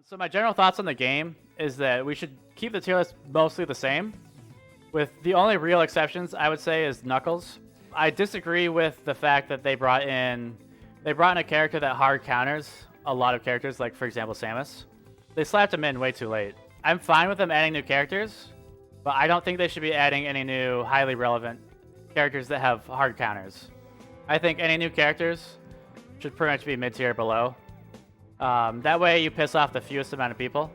So my general thoughts on the game is that we should keep the tier list mostly the same, with the only real exceptions I would say is Knuckles. I disagree with the fact that they brought in a character that hard counters a lot of characters, like for example Samus. They slapped him in way too late. I'm fine with them adding new characters, but I don't think they should be adding any new highly relevant characters that have hard counters. I think any new characters should pretty much be mid-tier below. That way you piss off the fewest amount of people.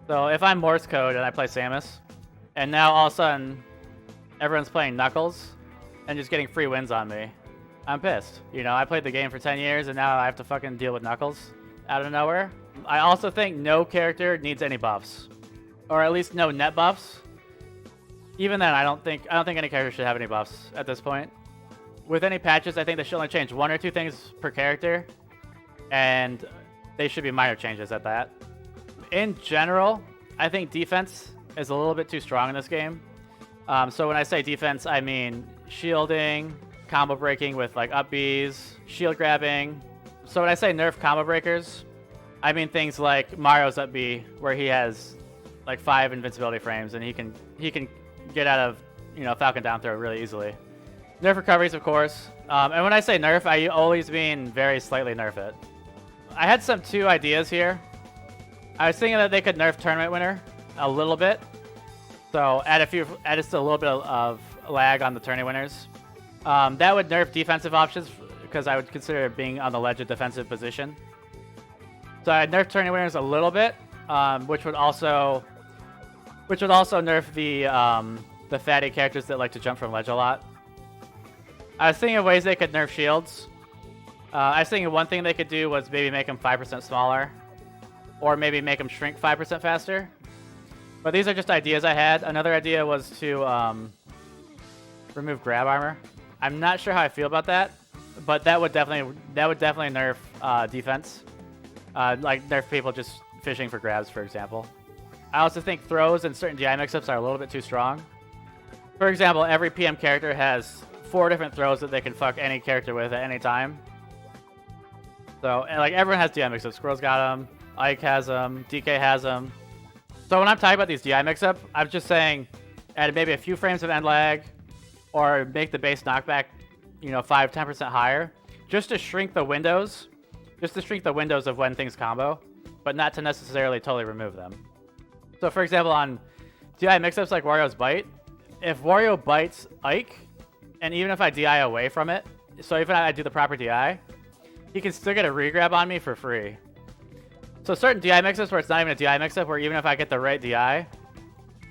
So if I'm Morse Code and I play Samus, and now all of a sudden everyone's playing Knuckles and just getting free wins on me, I'm pissed. You know, I played the game for 10 years and now I have to fucking deal with Knuckles out of nowhere. I also think no character needs any buffs, or at least no net buffs. Even then, I don't think any character should have any buffs at this point. With any patches, I think they should only change 1 or 2 things per character, and they should be minor changes at that. In general, I think defense is a little bit too strong in this game. So when I say defense, I mean shielding, combo breaking with like up Bs, shield grabbing. So when I say nerf combo breakers, I mean things like Mario's up B, where he has like 5 invincibility frames and he can get out of, you know, Falcon down throw really easily. Nerf recoveries, of course. And when I say nerf, I always mean very slightly nerf it. I had two ideas here. I was thinking that they could nerf tournament winner a little bit. So add just a little bit of lag on the tourney winners. That would nerf defensive options because I would consider it being on the ledge of defensive position. So I'd nerf tourney winners a little bit, which would also nerf the fatty characters that like to jump from ledge a lot. I was thinking of ways they could nerf shields. I was thinking one thing they could do was maybe make them 5% smaller, or maybe make them shrink 5% faster. But these are just ideas I had. Another idea was to remove grab armor. I'm not sure how I feel about that, but that would definitely nerf defense. Like nerf people just fishing for grabs, for example. I also think throws and certain DI mix-ups are a little bit too strong. For example, every PM character has 4 different throws that they can fuck any character with at any time. So, and like everyone has DI mix-ups. Squirrel's got them, Ike has them, DK has them. So when I'm talking about these DI mix-up, I'm just saying add maybe a few frames of end lag, or make the base knockback, you know, 5-10% higher, just to shrink the windows, of when things combo, but not to necessarily totally remove them. So for example, on DI mix-ups like Wario's Bite, if Wario bites Ike, and even if I DI away from it, so even if I do the proper DI, he can still get a regrab on me for free. So certain DI mix-ups where it's not even a DI mix-up, where even if I get the right DI,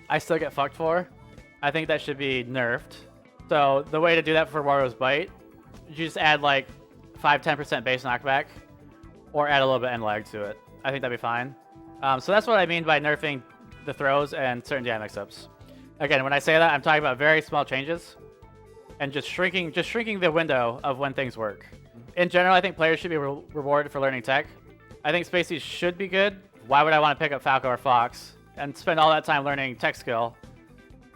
I still get fucked for, I think that should be nerfed. So the way to do that for Wario's Bite, you just add like 5-10% base knockback, or add a little bit end lag to it. I think that'd be fine. So that's what I mean by nerfing the throws and certain DI mix-ups. Again, when I say that, I'm talking about very small changes and just shrinking the window of when things work. In general, I think players should be rewarded for learning tech. I think Spacies should be good. Why would I want to pick up Falco or Fox and spend all that time learning tech skill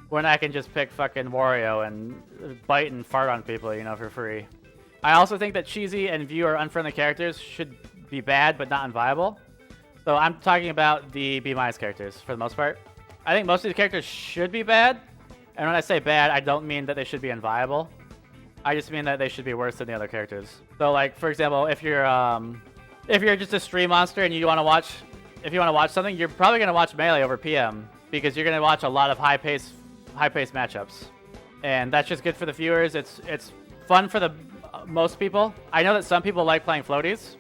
when I can just pick fucking Wario and bite and fart on people, you know, for free? I also think that cheesy and viewer unfriendly characters should be bad but not unviable. So I'm talking about the B- characters for the most part. I think most of the characters should be bad. And when I say bad, I don't mean that they should be unviable. I just mean that they should be worse than the other characters. So like, for example, if you're just a stream monster and you want to watch something, you're probably going to watch Melee over PM, because you're going to watch a lot of high-paced matchups. And that's just good for the viewers. It's fun for the most people. I know that some people like playing floaties,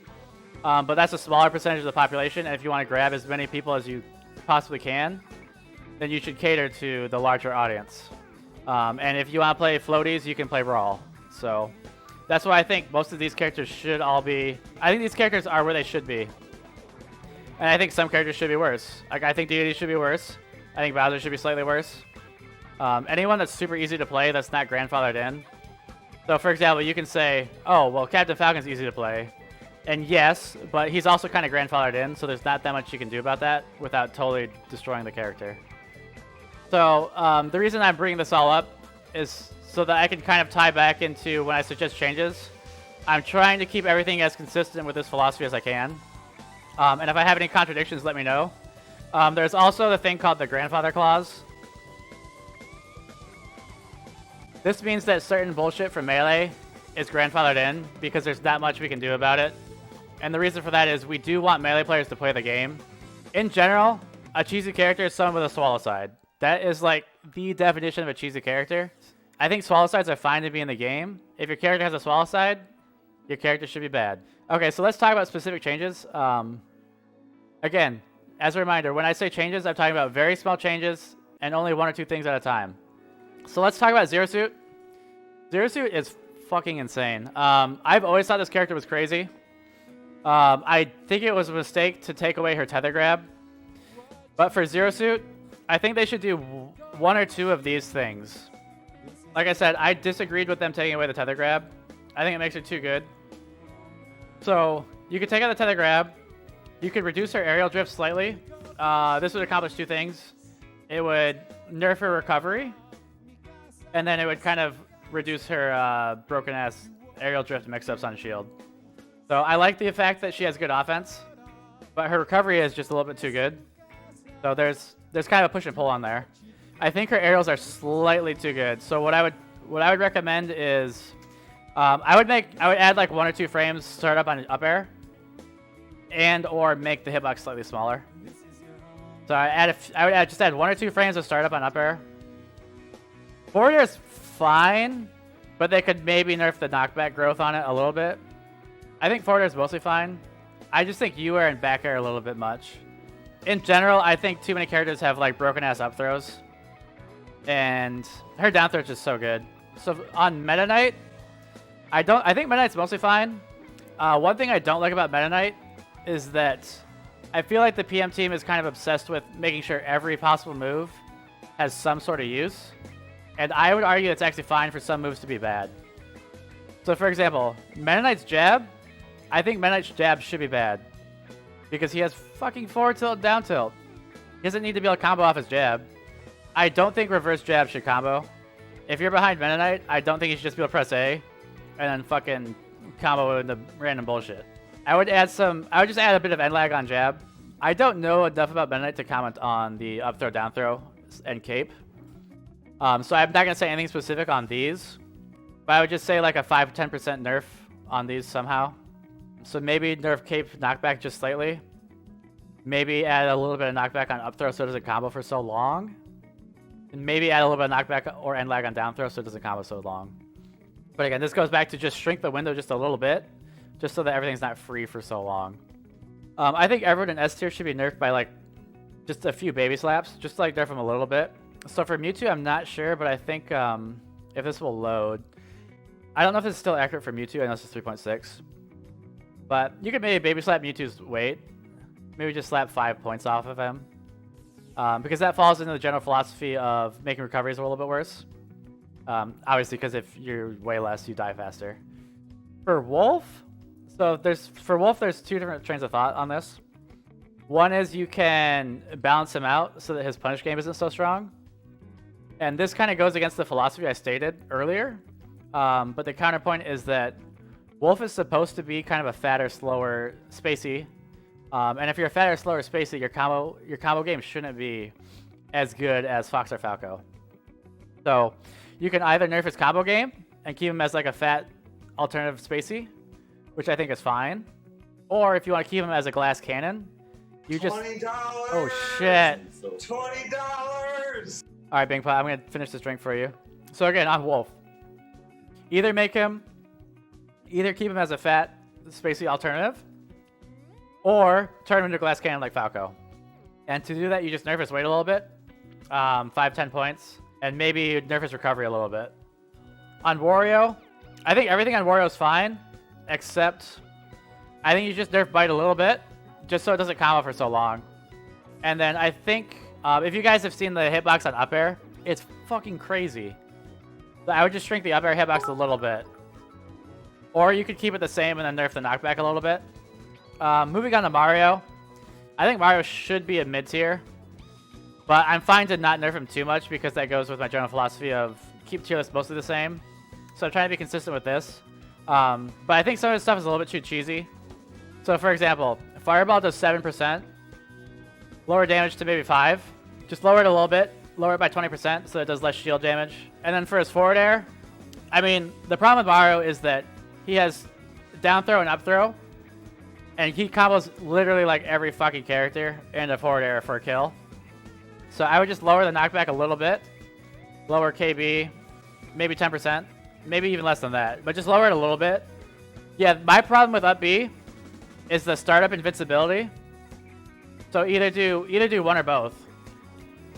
but that's a smaller percentage of the population. And if you want to grab as many people as you possibly can, then you should cater to the larger audience. And if you want to play floaties, you can play Brawl. So that's why I think most of these characters should all be... I think these characters are where they should be. And I think some characters should be worse. Like, I think Diddy should be worse. I think Bowser should be slightly worse. Anyone that's super easy to play that's not grandfathered in. So, for example, you can say, oh, well, Captain Falcon's easy to play. And yes, but he's also kind of grandfathered in, so there's not that much you can do about that without totally destroying the character. So, the reason I'm bringing this all up is so that I can kind of tie back into when I suggest changes. I'm trying to keep everything as consistent with this philosophy as I can. And if I have any contradictions, let me know. There's also the thing called the grandfather clause. This means that certain bullshit from Melee is grandfathered in because there's not much we can do about it. And the reason for that is we do want Melee players to play the game. In general, a cheesy character is someone with a swallow side. That is like the definition of a cheesy character. I think swallow sides are fine to be in the game. If your character has a swallow side, your character should be bad. Okay, so let's talk about specific changes. Again, as a reminder, when I say changes, I'm talking about very small changes and only 1 or 2 things at a time. So let's talk about Zero Suit. Zero Suit is fucking insane. I've always thought this character was crazy. I think it was a mistake to take away her tether grab. But for Zero Suit, I think they should do 1 or 2 of these things. Like I said, I disagreed with them taking away the tether grab. I think it makes her too good. So you could take out the tether grab. You could reduce her aerial drift slightly. This would accomplish 2 things. It would nerf her recovery. And then it would kind of reduce her broken ass aerial drift mix-ups on shield. So I like the fact that she has good offense, but her recovery is just a little bit too good. So there's kind of a push and pull on there. I think her aerials are slightly too good. So what I would recommend is I would add like 1 or 2 frames start up on an up air, and or make the hitbox slightly smaller. So I would just add 1 or 2 frames of startup on up air. Forward air is fine, but they could maybe nerf the knockback growth on it a little bit. I think forward air is mostly fine. I just think U air and back air a little bit much. In general, I think too many characters have like broken ass up throws, and her down throw is just so good. So on Metaknight, I think Metaknight's mostly fine. One thing I don't like about Metaknight is that I feel like the PM team is kind of obsessed with making sure every possible move has some sort of use. And I would argue it's actually fine for some moves to be bad. So for example, Metaknight's jab, I think Metaknight's jab should be bad. Because he has fucking forward tilt, down tilt. He doesn't need to be able to combo off his jab. I don't think reverse jab should combo. If you're behind Metaknight, I don't think you should just be able to press A and then fucking combo into random bullshit. I would just add a bit of end lag on jab. I don't know enough about Metaknight to comment on the up throw, down throw, and cape. So I'm not going to say anything specific on these. But I would just say like a 5-10% nerf on these somehow. So maybe nerf cape knockback just slightly. Maybe add a little bit of knockback on up throw so it doesn't combo for so long. And maybe add a little bit of knockback or end lag on down throw so it doesn't combo so long. But again, this goes back to just shrink the window just a little bit, just so that everything's not free for so long. I think everyone in S tier should be nerfed by like just a few baby slaps, just to like nerf them a little bit. So for Mewtwo, I'm not sure, but I think if this will load, I don't know if it's still accurate for Mewtwo. I know it's 3.6. But you could maybe baby slap Mewtwo's weight. Maybe just slap 5 points off of him. Because that falls into the general philosophy of making recoveries a little bit worse. Obviously, because if you're way less, you die faster. For Wolf, there's 2 different trains of thought on this. One is you can balance him out so that his punish game isn't so strong. And this kind of goes against the philosophy I stated earlier. But the counterpoint is that Wolf is supposed to be kind of a fatter, slower Spacey. And if you're a fatter, slower Spacey, your combo game shouldn't be as good as Fox or Falco. So you can either nerf his combo game and keep him as like a fat alternative Spacey, which I think is fine. Or if you want to keep him as a glass cannon, you just... $20! Oh shit! $20! Alright, Bing Pot, I'm going to finish this drink for you. So again, on Wolf. Either keep him as a fat Spacey alternative, or turn him into a glass cannon like Falco. And to do that, you just nerf his weight a little bit. 5-10 points. And maybe nerf his recovery a little bit. On Wario, I think everything on Wario is fine, except I think you just nerf bite a little bit, just so it doesn't combo for so long. And then I think, if you guys have seen the hitbox on up air, it's fucking crazy. So I would just shrink the up air hitbox a little bit. Or you could keep it the same and then nerf the knockback a little bit. Moving on to Mario, I think Mario should be a mid tier. But I'm fine to not nerf him too much because that goes with my general philosophy of keep tier lists mostly the same. So I'm trying to be consistent with this. But I think some of his stuff is a little bit too cheesy. So for example, Fireball does 7%. Lower damage to maybe 5. Just lower it a little bit. Lower it by 20% so it does less shield damage. And then for his forward air, I mean, the problem with Mario is that he has down throw and up throw. And he combos literally like every fucking character and a forward air for a kill. So I would just lower the knockback a little bit. Lower KB, maybe 10%. Maybe even less than that. But just lower it a little bit. Yeah, my problem with up B is the startup invincibility. So either do one or both.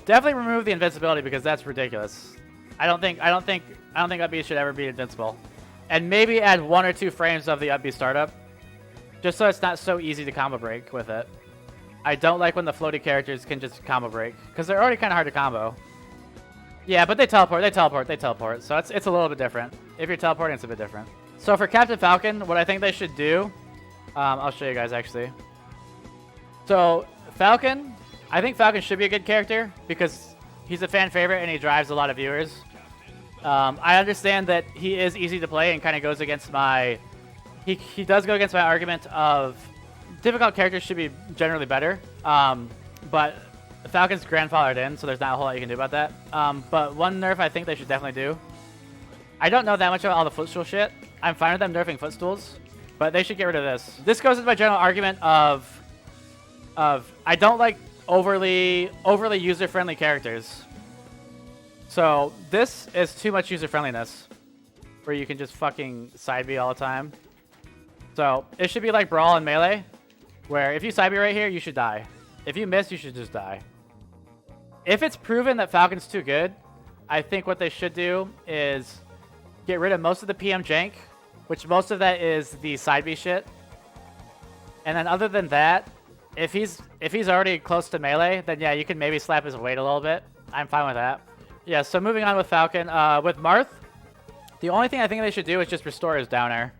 Definitely remove the invincibility because that's ridiculous. I don't think up B should ever be invincible. And maybe add 1 or 2 frames of the up B startup. Just so it's not so easy to combo break with it. I don't like when the floaty characters can just combo break. Because they're already kind of hard to combo. Yeah, but they teleport. So it's a little bit different. If you're teleporting, it's a bit different. So for Captain Falcon, what I think they should do... I'll show you guys actually. So Falcon, I think Falcon should be a good character. Because he's a fan favorite and he drives a lot of viewers. I understand that he is easy to play and kind of goes against my... He does go against my argument of difficult characters should be generally better, but Falcon's grandfathered in, so there's not a whole lot you can do about that. But one nerf I think they should definitely do. I don't know that much about all the footstool shit. I'm fine with them nerfing footstools, but they should get rid of this. This goes into my general argument of I don't like overly user-friendly characters. So this is too much user-friendliness, where you can just fucking side B all the time. So it should be like Brawl and Melee, where if you side B right here, you should die. If you miss, you should just die. If it's proven that Falcon's too good, I think what they should do is get rid of most of the PM jank, which most of that is the side B shit. And then other than that, if he's already close to Melee, then yeah, you can maybe slap his weight a little bit. I'm fine with that. Yeah, so moving on with Falcon. With Marth, the only thing I think they should do is just restore his down air.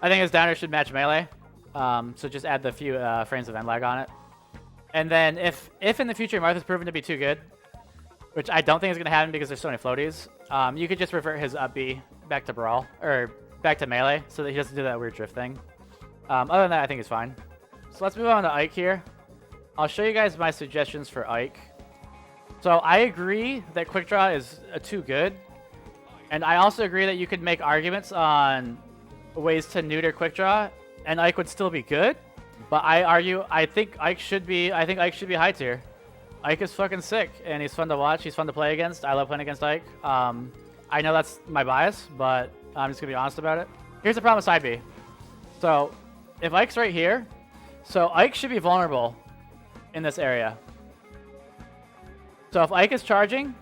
I think his down air should match Melee. So just add the few frames of end lag on it. And then if in the future Marth is proven to be too good, which I don't think is going to happen because there's so many floaties, you could just revert his up B back to Brawl, or back to Melee, so that he doesn't do that weird drift thing. Other than that, I think he's fine. So let's move on to Ike here. I'll show you guys my suggestions for Ike. So I agree that Quick Draw is too good. And I also agree that you could make arguments on ways to neuter Quick Draw, and Ike would still be good. But I think Ike should be high tier. Ike is fucking sick, and he's fun to watch. He's fun to play against. I love playing against Ike. I know that's my bias, but I'm just gonna be honest about it. Here's the problem with side B. So if Ike's right here, so Ike should be vulnerable in this area. So if Ike is charging,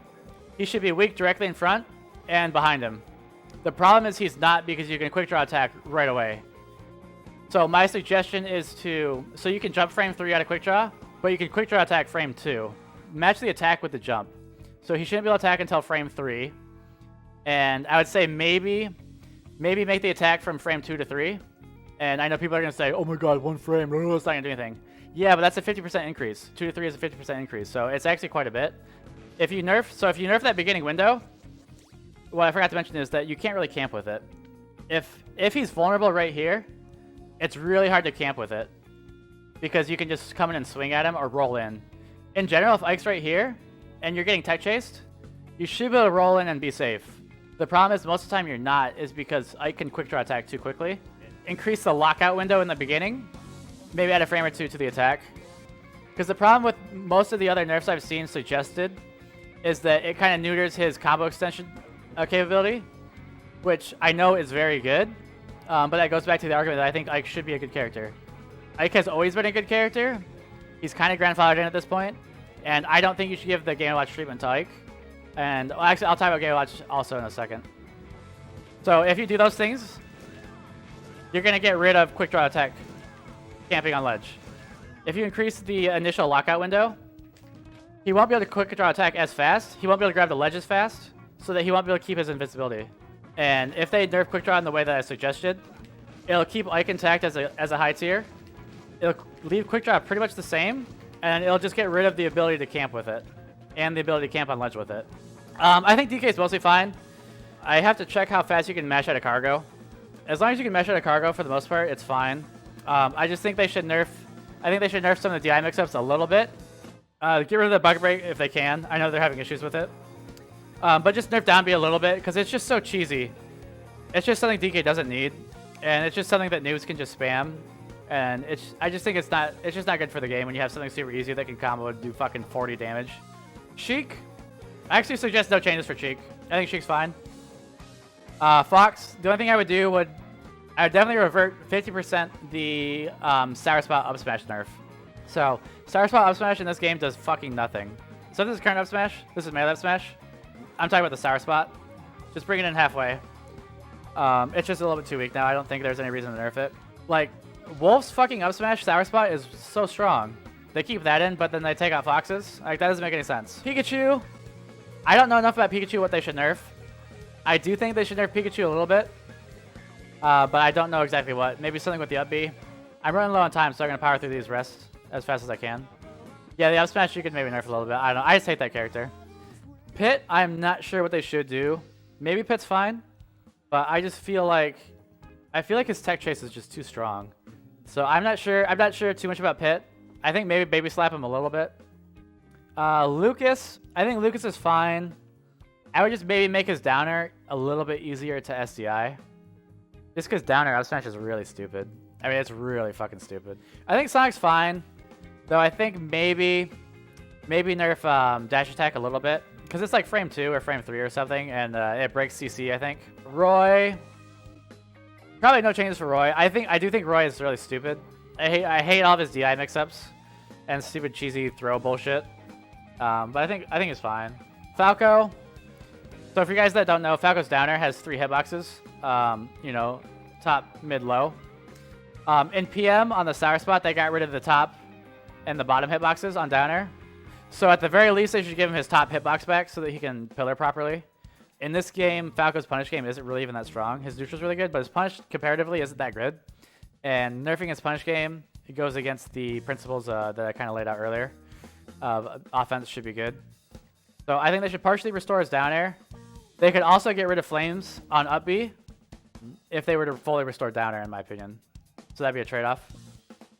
he should be weak directly in front and behind him. The problem is he's not, because you can quick draw attack right away. So my suggestion is so you can jump frame 3 out of quick draw, but you can quick draw attack frame 2. Match the attack with the jump. So he shouldn't be able to attack until frame 3. And I would say maybe make the attack from frame 2 to 3. And I know people are going to say, oh my god, 1 frame, it's not going to do anything. Yeah, but that's a 50% increase. 2 to 3 is a 50% increase, so it's actually quite a bit. If you nerf that beginning window, what I forgot to mention is that you can't really camp with it. If he's vulnerable right here, it's really hard to camp with it, because you can just come in and swing at him or roll in. In general, if Ike's right here and you're getting tech chased, you should be able to roll in and be safe. The problem is most of the time you're not, is because Ike can quick draw attack too quickly. Increase the lockout window in the beginning, maybe add a frame or 2 to the attack. Because the problem with most of the other nerfs I've seen suggested is that it kind of neuters his combo extension capability, which I know is very good. But that goes back to the argument that I think Ike should be a good character. Ike has always been a good character. He's kind of grandfathered in at this point. And I don't think you should give the Game & Watch treatment to Ike. And actually, I'll talk about Game & Watch also in a second. So if you do those things, you're going to get rid of quick draw attack camping on ledge. If you increase the initial lockout window, he won't be able to quick draw attack as fast. He won't be able to grab the ledge as fast, so that he won't be able to keep his invincibility. And if they nerf quick draw in the way that I suggested, it'll keep Ike intact as a high tier. It'll leave quick draw pretty much the same, and it'll just get rid of the ability to camp with it, and the ability to camp on ledge with it. I think DK is mostly fine. I have to check how fast you can mash out of cargo. As long as you can mash out of cargo for the most part, it's fine. I just think they should nerf I think they should nerf some of the DI mix-ups a little bit. Get rid of the bug break if they can. I know they're having issues with it. But just nerf down B a little bit because it's just so cheesy. It's just something DK doesn't need. And it's just something that noobs can just spam. And I just think it's just not good for the game when you have something super easy that can combo and do fucking 40 damage. Shiek. I actually suggest no changes for Shiek. I think Sheik's fine. Fox, the only thing I would do I would definitely revert 50% the Sour Spot up smash nerf. So, Sour Spot up smash in this game does fucking nothing. So this is current up smash. This is melee up smash. I'm talking about the Sour Spot. Just bring it in halfway. It's just a little bit too weak now. I don't think there's any reason to nerf it. Like, Wolf's fucking up smash Sour Spot is so strong. They keep that in, but then they take out Fox's. Like, that doesn't make any sense. Pikachu. I don't know enough about Pikachu what they should nerf. I do think they should nerf Pikachu a little bit. But I don't know exactly what. Maybe something with the up B. I'm running low on time, so I'm going to power through these rests as fast as I can. Yeah, the up smash you could maybe nerf a little bit. I don't know. I just hate that character. Pit, I'm not sure what they should do. Maybe Pit's fine. But I just feel like... I feel like his tech chase is just too strong. So I'm not sure too much about Pit. I think maybe baby slap him a little bit. Lucas, I think Lucas is fine. I would just maybe make his downer a little bit easier to SDI. Just because downer up smash is really stupid. I mean, it's really fucking stupid. I think Sonic's fine. Though I think maybe nerf dash attack a little bit. Because it's like frame 2 or frame 3 or something. And it breaks CC, I think. Roy. Probably no changes for Roy. I do think Roy is really stupid. I hate all of his DI mix-ups. And stupid cheesy throw bullshit. But I think it's fine. Falco. So for you guys that don't know, Falco's downer has 3 hitboxes. You know, top, mid, low. In PM on the Sour Spot, they got rid of the top and the bottom hitboxes on downer. So at the very least, they should give him his top hitbox back so that he can pillar properly. In this game, Falco's punish game isn't really even that strong. His neutral's really good, but his punish comparatively isn't that good. And nerfing his punish game, it goes against the principles that I kind of laid out earlier. Offense should be good. So I think they should partially restore his down air. They could also get rid of flames on up B if they were to fully restore down air, in my opinion. So that'd be a trade-off.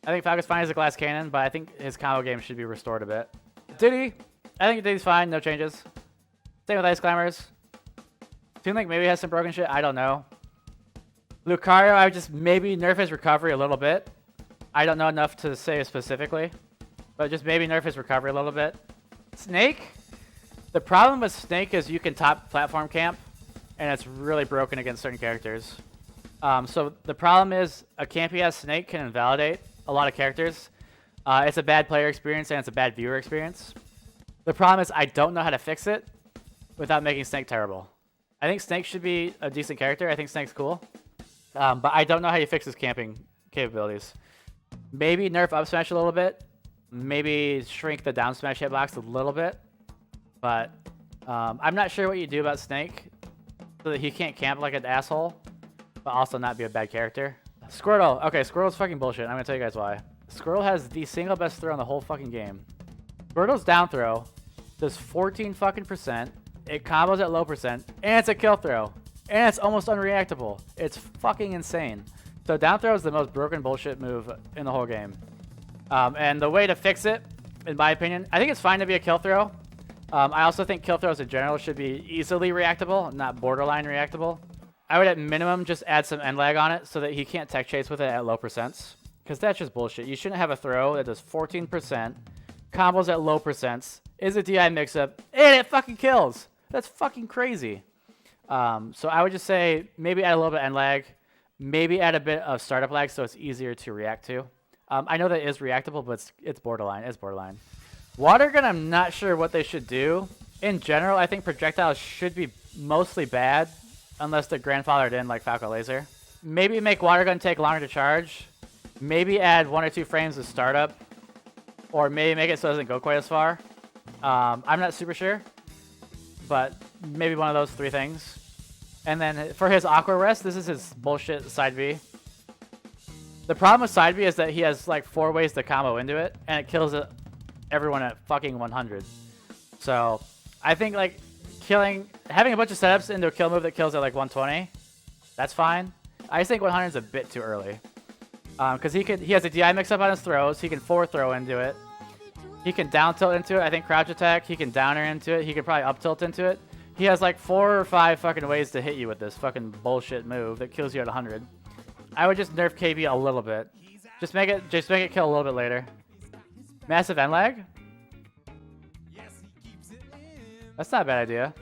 I think Falcon's fine as a glass cannon, but I think his combo game should be restored a bit. Diddy, I think Diddy's fine, no changes. Same with Ice Climbers. Toon Link maybe has some broken shit, I don't know. Lucario, I would just maybe nerf his recovery a little bit. I don't know enough to say specifically, but just maybe nerf his recovery a little bit. Snake, the problem with Snake is you can top platform camp, and it's really broken against certain characters. So the problem is a campy ass Snake can invalidate a lot of characters. It's a bad player experience and it's a bad viewer experience. The problem is I don't know how to fix it without making Snake terrible. I think Snake should be a decent character. I think Snake's cool. But I don't know how you fix his camping capabilities. Maybe nerf up smash a little bit. Maybe shrink the down smash hitbox a little bit. But I'm not sure what you do about Snake so that he can't camp like an asshole, but also not be a bad character. Squirtle. Okay, Squirtle's fucking bullshit. I'm going to tell you guys why. Squirtle has the single best throw in the whole fucking game. Squirtle's down throw does 14 fucking percent. It combos at low percent, and it's a kill throw. And it's almost unreactable. It's fucking insane. So down throw is the most broken bullshit move in the whole game. And the way to fix it, in my opinion, I think it's fine to be a kill throw. I also think kill throws in general should be easily reactable, not borderline reactable. I would at minimum just add some end lag on it so that he can't tech chase with it at low percents. Because that's just bullshit. You shouldn't have a throw that does 14%, combos at low percents, is a DI mix-up, and it fucking kills. That's fucking crazy. So I would just say maybe add a little bit of end lag, maybe add a bit of startup lag so it's easier to react to. I know that is reactable, but it's borderline. It's borderline. Water gun, I'm not sure what they should do. In general, I think projectiles should be mostly bad unless they're grandfathered in like Falco Laser. Maybe make water gun take longer to charge. Maybe add 1 or 2 frames of startup. Or maybe make it so it doesn't go quite as far. I'm not super sure. But maybe one of those 3 things. And then for his Aqua Rest, this is his bullshit side B. The problem with side B is that he has like 4 ways to combo into it. And it kills everyone at fucking 100. So I think like having a bunch of setups into a kill move that kills at like 120, that's fine. I just think 100 is a bit too early. Because he has a DI mix-up on his throws. He can forward throw into it. He can down tilt into it. I think crouch attack. He can downer into it. He can probably up tilt into it. He has like 4 or 5 fucking ways to hit you with this fucking bullshit move that kills you at 100. I would just nerf KB a little bit. Just make it kill a little bit later. Massive end lag? That's not a bad idea.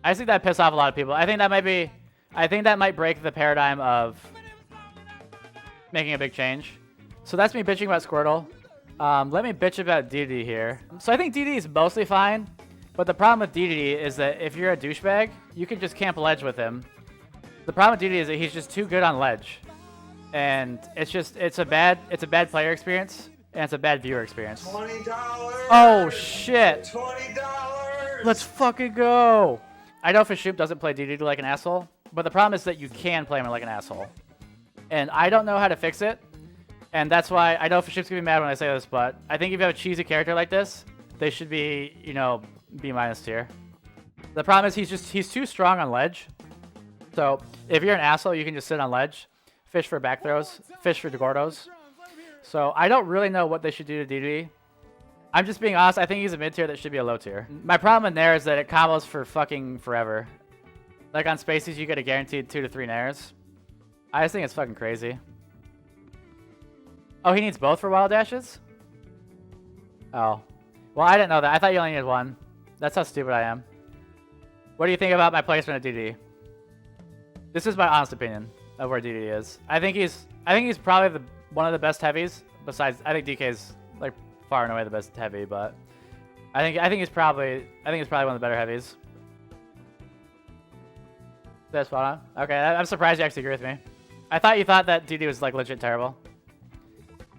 I think that piss off a lot of people. I think that might break the paradigm of making a big change. So that's me bitching about Squirtle. Let me bitch about Diddy here. So I think Diddy is mostly fine, but the problem with Diddy is that if you're a douchebag, you can just camp ledge with him. The problem with Diddy is that he's just too good on ledge, and it's a bad player experience and it's a bad viewer experience. $20. Oh shit! $20. Let's fucking go! I know Fishoop doesn't play Diddy like an asshole, but the problem is that you can play him like an asshole, and I don't know how to fix it. And that's why I know Fishoop's gonna be mad when I say this, but I think if you have a cheesy character like this, they should be, you know, B- tier. The problem is he's too strong on ledge. So if you're an asshole, you can just sit on ledge, fish for back throws, fish for Gordos. So I don't really know what they should do to DD. I'm just being honest. I think he's a mid tier that should be a low tier. My problem in Nair is that it combos for fucking forever. Like on Spacies, you get a guaranteed 2 to 3 Nairs. I just think it's fucking crazy. Oh, he needs both for wild dashes? Oh. Well, I didn't know that. I thought you only needed one. That's how stupid I am. What do you think about my placement of DD? This is my honest opinion of where DD is. I think he's probably one of the best heavies. Besides, I think DK's like far and away the best heavy, but I think he's probably one of the better heavies. That's spot on. Okay, I'm surprised you actually agree with me. I thought you thought that DD was like legit terrible.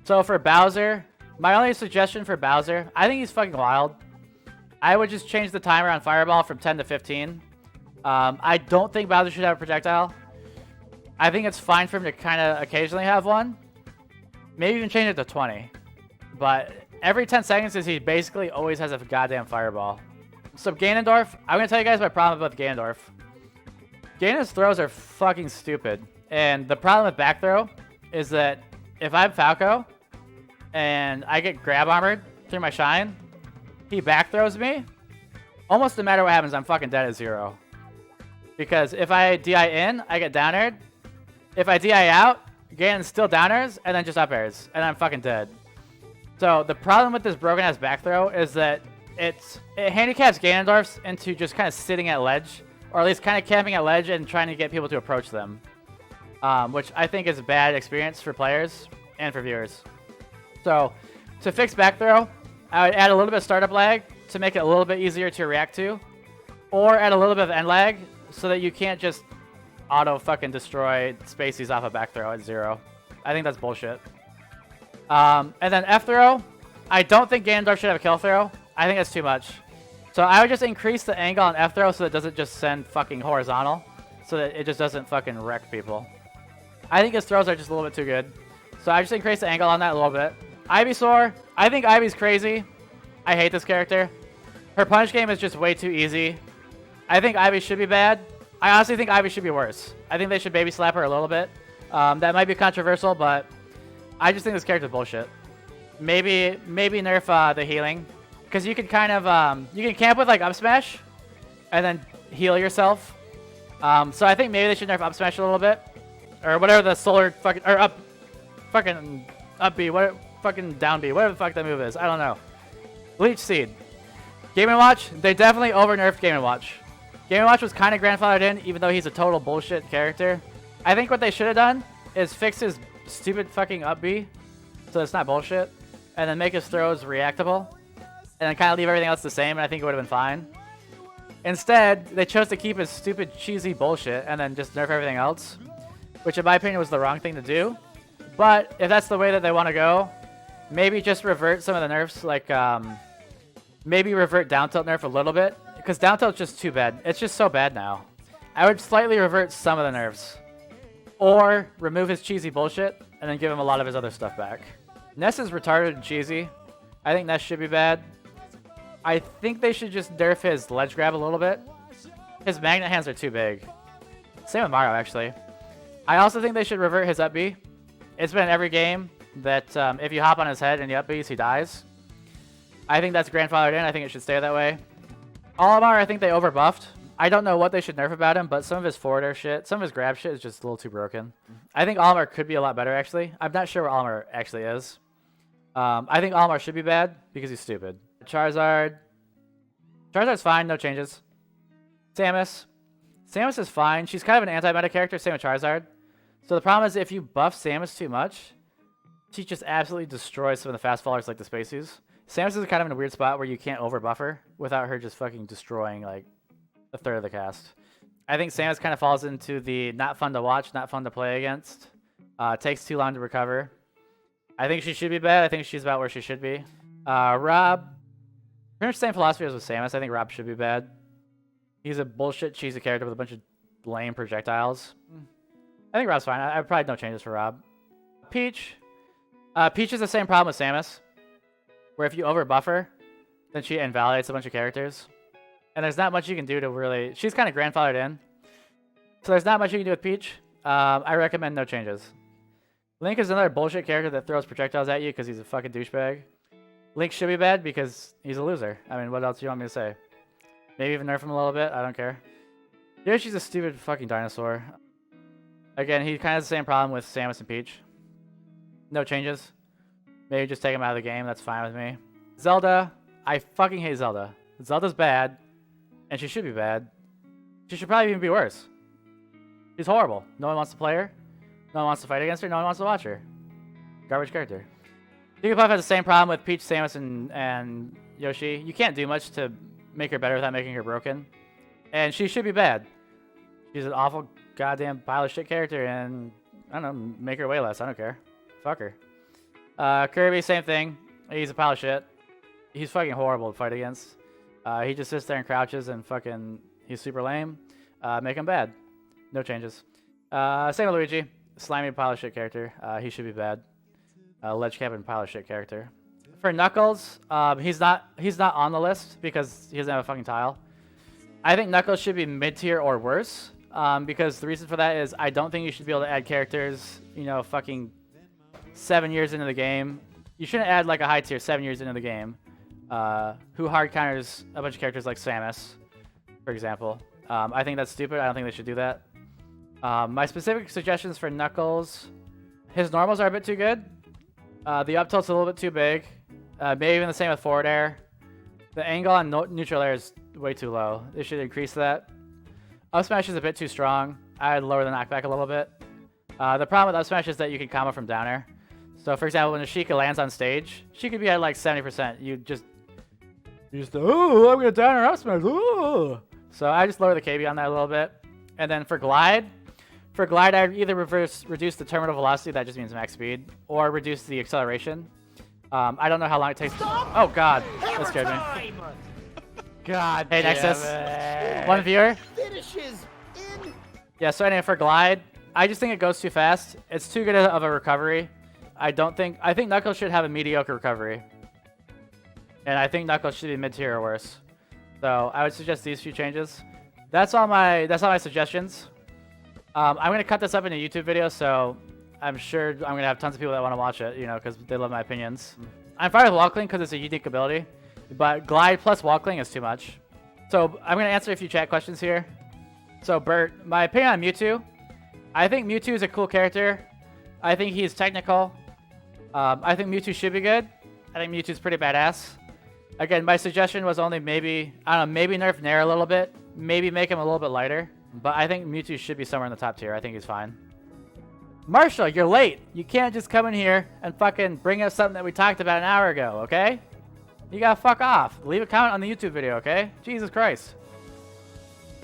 So for Bowser, my only suggestion for Bowser, I think he's fucking wild. I would just change the timer on Fireball from 10 to 15. I don't think Bowser should have a projectile. I think it's fine for him to kind of occasionally have one. Maybe even change it to 20. But every 10 seconds he basically always has a goddamn Fireball. So Ganondorf, I'm going to tell you guys my problem with Ganondorf. Ganondorf's throws are fucking stupid. And the problem with back throw is that if I'm Falco and I get grab armored through my shine, he back throws me. Almost no matter what happens, I'm fucking dead at 0. Because if I DI in, I get down aired. If I DI out, Ganon still down airs and then just up airs, and I'm fucking dead. So the problem with this broken ass back throw is that it handicaps Ganondorfs into just kind of sitting at ledge, or at least kind of camping at ledge and trying to get people to approach them. Which I think is a bad experience for players and for viewers. So to fix back throw, I would add a little bit of startup lag to make it a little bit easier to react to, or add a little bit of end lag so that you can't just auto fucking destroy Spacies off a back throw at 0. I think that's bullshit. And then F throw, I don't think Ganondorf should have a kill throw. I think that's too much. So I would just increase the angle on F throw so that it doesn't just send fucking horizontal, so that it just doesn't fucking wreck people. I think his throws are just a little bit too good. So I just increase the angle on that a little bit. Ivysaur, I think Ivy's crazy. I hate this character. Her punish game is just way too easy. I think Ivy should be bad. I honestly think Ivy should be worse. I think they should baby slap her a little bit. That might be controversial, but I just think this character's bullshit. Maybe nerf the healing, because you can kind of you can camp with like up smash, and then heal yourself. So I think maybe they should nerf up smash a little bit, or whatever the solar fucking or up B, what fucking down B, whatever the fuck that move is. I don't know. Leech Seed. Game & Watch, they definitely over-nerfed Game & Watch. Game & Watch was kind of grandfathered in, even though he's a total bullshit character. I think what they should have done is fix his stupid fucking up B, so it's not bullshit, and then make his throws reactable, and then kind of leave everything else the same, and I think it would have been fine. Instead, they chose to keep his stupid, cheesy bullshit, and then just nerf everything else, which in my opinion was the wrong thing to do. But if that's the way that they want to go, maybe just revert some of the nerfs, like maybe revert down tilt nerf a little bit, because down tilt's just too bad. It's just so bad now. I would slightly revert some of the nerfs, or remove his cheesy bullshit and then give him a lot of his other stuff back. Ness is retarded and cheesy. I think Ness should be bad. I think they should just nerf his ledge grab a little bit. His magnet hands are too big. Same with Mario, actually. I also think they should revert his up B It's been every game that if you hop on his head and you up beast, he dies. I think that's grandfathered in. I think it should stay that way. Olimar, I think they overbuffed. I don't know what they should nerf about him, but some of his forward air shit, some of his grab shit is just a little too broken. I think Olimar could be a lot better, actually. I'm not sure where Olimar actually is. I think Olimar should be bad because he's stupid. Charizard's fine, no changes. Samus is fine. She's kind of an anti-meta character, same with Charizard. So the problem is if you buff Samus too much, she just absolutely destroys some of the fast fallers like the Spacies. Samus is kind of in a weird spot where you can't overbuff her without her just fucking destroying like a third of the cast. I think Samus kind of falls into the not fun to watch, not fun to play against. Takes too long to recover. I think she should be bad. I think she's about where she should be. Rob, pretty much the same philosophy as with Samus. I think Rob should be bad. He's a bullshit cheesy character with a bunch of lame projectiles. I think Rob's fine. I probably no changes for Rob. Peach. Peach is the same problem with Samus, where if you overbuff her, then she invalidates a bunch of characters. And there's not much you can do to really... She's kind of grandfathered in. So there's not much you can do with Peach. I recommend no changes. Link is another bullshit character that throws projectiles at you because he's a fucking douchebag. Link should be bad because he's a loser. I mean, what else do you want me to say? Maybe even nerf him a little bit. I don't care. Yoshi's a stupid fucking dinosaur. Again, he kind of has the same problem with Samus and Peach. No changes. Maybe just take him out of the game. That's fine with me. Zelda. I fucking hate Zelda. Zelda's bad. And she should be bad. She should probably even be worse. She's horrible. No one wants to play her. No one wants to fight against her. No one wants to watch her. Garbage character. Jigglypuff has the same problem with Peach, Samus, and Yoshi. You can't do much to make her better without making her broken. And she should be bad. She's an awful goddamn pile of shit character, and I don't know, make her way less. I don't care. Fuck her. Kirby, same thing. He's a pile of shit. He's fucking horrible to fight against. He just sits there and crouches and fucking... He's super lame. Make him bad. No changes. Same with Luigi. Slimy pile of shit character. He should be bad. Ledge Cabin pile of shit character. For Knuckles, he's not on the list because he doesn't have a fucking tile. I think Knuckles should be mid-tier or worse. Because the reason for that is I don't think you should be able to add characters, you know, fucking 7 years into the game. You shouldn't add like a high tier 7 years into the game. Who hard counters a bunch of characters like Samus, for example. I think that's stupid. I don't think they should do that. My specific suggestions for Knuckles, his normals are a bit too good. The up tilt's a little bit too big. Maybe even the same with forward air. The angle on neutral air is way too low. They should increase that. Up smash is a bit too strong. I'd lower the knockback a little bit. The problem with up smash is that you can combo from down air. So for example, when a Shiek lands on stage, she could be at like 70%. You just oh, I'm gonna down air up smash. Oh. So I just lower the KB on that a little bit. And then for glide, I'd either reduce the terminal velocity, that just means max speed, or reduce the acceleration. I don't know how long it takes. Oh god, that scared me. God. Hey Nexus, one viewer. Yeah. So anyway, for glide, I just think it goes too fast. It's too good of a recovery. I think Knuckles should have a mediocre recovery, and I think Knuckles should be mid-tier or worse. So I would suggest these few changes. That's all my suggestions. I'm gonna cut this up into a YouTube video, so I'm sure I'm gonna have tons of people that want to watch it, you know, because they love my opinions. I'm fine with wall cling because it's a unique ability, but glide plus wall cling is too much. So I'm gonna answer a few chat questions here. So Bert, my opinion on Mewtwo. I think Mewtwo is a cool character. I think he's technical. I think Mewtwo should be good. I think Mewtwo's pretty badass. Again, my suggestion was only maybe, I don't know, maybe nerf Nair a little bit. Maybe make him a little bit lighter. But I think Mewtwo should be somewhere in the top tier. I think he's fine. Marshall, you're late. You can't just come in here and fucking bring up something that we talked about an hour ago, okay? You gotta fuck off. Leave a comment on the YouTube video, okay? Jesus Christ.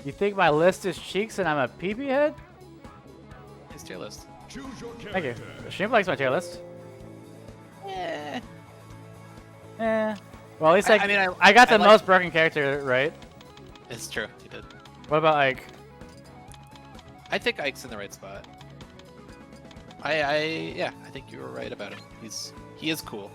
You think my list is cheeks and I'm a pee-pee head? His tier list. Thank you. Shrimp likes my tier list. Well, at least I got the most broken character right. It's true, you did. What about Ike? I think Ike's in the right spot. Yeah, I think you were right about him. He is cool.